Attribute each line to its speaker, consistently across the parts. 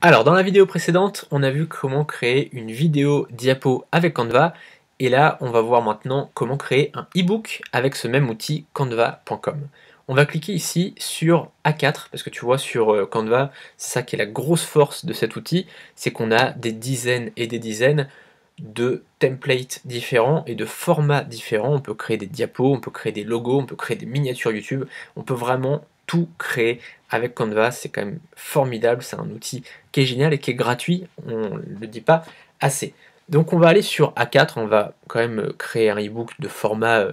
Speaker 1: Alors, dans la vidéo précédente, on a vu comment créer une vidéo diapo avec Canva, et là, on va voir maintenant comment créer un e-book avec ce même outil canva.com. On va cliquer ici sur A4, parce que tu vois sur Canva, c'est ça qui est la grosse force de cet outil, c'est qu'on a des dizaines et des dizaines de templates différents et de formats différents. On peut créer des diapos, on peut créer des logos, on peut créer des miniatures YouTube, on peut vraiment tout créer avec Canva. C'est quand même formidable, c'est un outil qui est génial et qui est gratuit, on ne le dit pas assez. Donc on va aller sur A4, on va quand même créer un ebook de format,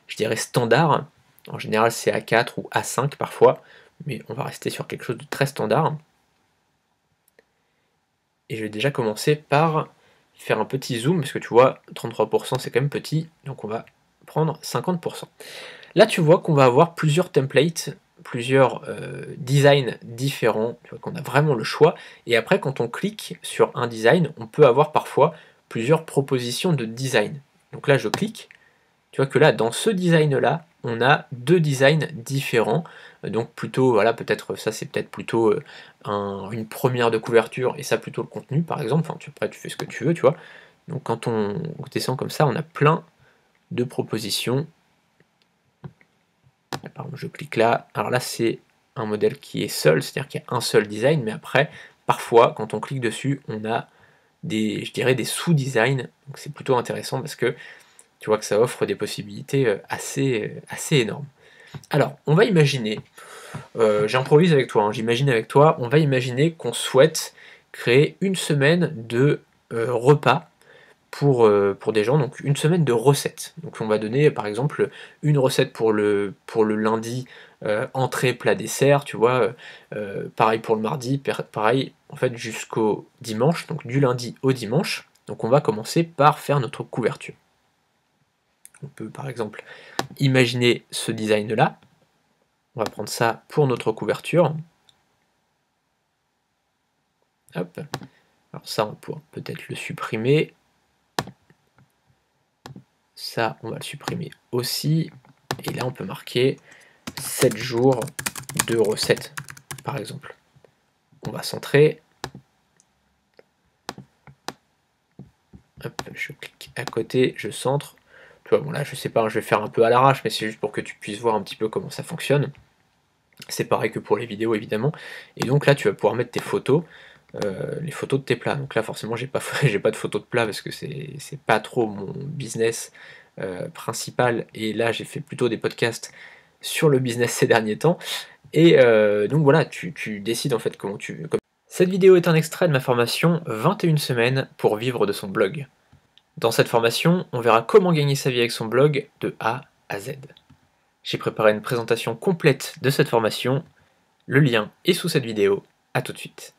Speaker 1: je dirais standard. En général c'est A4 ou A5 parfois, mais on va rester sur quelque chose de très standard. Et je vais déjà commencer par faire un petit zoom, parce que tu vois, 33% c'est quand même petit, donc on va prendre 50%. Là tu vois qu'on va avoir plusieurs templates, plusieurs designs différents, tu vois qu'on a vraiment le choix, et après quand on clique sur un design, on peut avoir parfois plusieurs propositions de design. Donc là je clique, tu vois que là dans ce design là, on a deux designs différents, donc plutôt, voilà, peut-être ça c'est peut-être plutôt une première de couverture et ça plutôt le contenu par exemple, enfin après tu fais ce que tu veux, tu vois. Donc quand on descend comme ça, on a plein de propositions. Par exemple, je clique là, alors là c'est un modèle qui est seul, c'est-à-dire qu'il y a un seul design, mais après, parfois, quand on clique dessus, on a des, je dirais, des sous-designs, donc c'est plutôt intéressant parce que tu vois que ça offre des possibilités assez énormes. Alors, on va imaginer, j'improvise avec toi, hein, j'imagine avec toi, on va imaginer qu'on souhaite créer une semaine de repas pour des gens, donc une semaine de recettes. Donc on va donner par exemple une recette pour le lundi, entrée, plat, dessert, tu vois, pareil pour le mardi, pareil en fait jusqu'au dimanche, donc du lundi au dimanche. Donc on va commencer par faire notre couverture. On peut par exemple imaginer ce design là, on va prendre ça pour notre couverture. Hop. Alors ça on pourra peut-être le supprimer. Ça, on va le supprimer aussi. Et là, on peut marquer 7 jours de recettes, par exemple. On va centrer. Hop, je clique à côté, je centre. Tu vois, bon là, je sais pas, je vais faire un peu à l'arrache, mais c'est juste pour que tu puisses voir un petit peu comment ça fonctionne. C'est pareil que pour les vidéos, évidemment. Et donc là, tu vas pouvoir mettre tes photos, les photos de tes plats. Donc là, forcément, j'ai pas, j'ai pas de photos de plats parce que c'est pas trop mon business principal. Et là, j'ai fait plutôt des podcasts sur le business ces derniers temps. Et donc voilà, tu décides en fait comment tu veux. Cette vidéo est un extrait de ma formation 21 semaines pour vivre de son blog. Dans cette formation, on verra comment gagner sa vie avec son blog de A à Z. J'ai préparé une présentation complète de cette formation, le lien est sous cette vidéo, à tout de suite.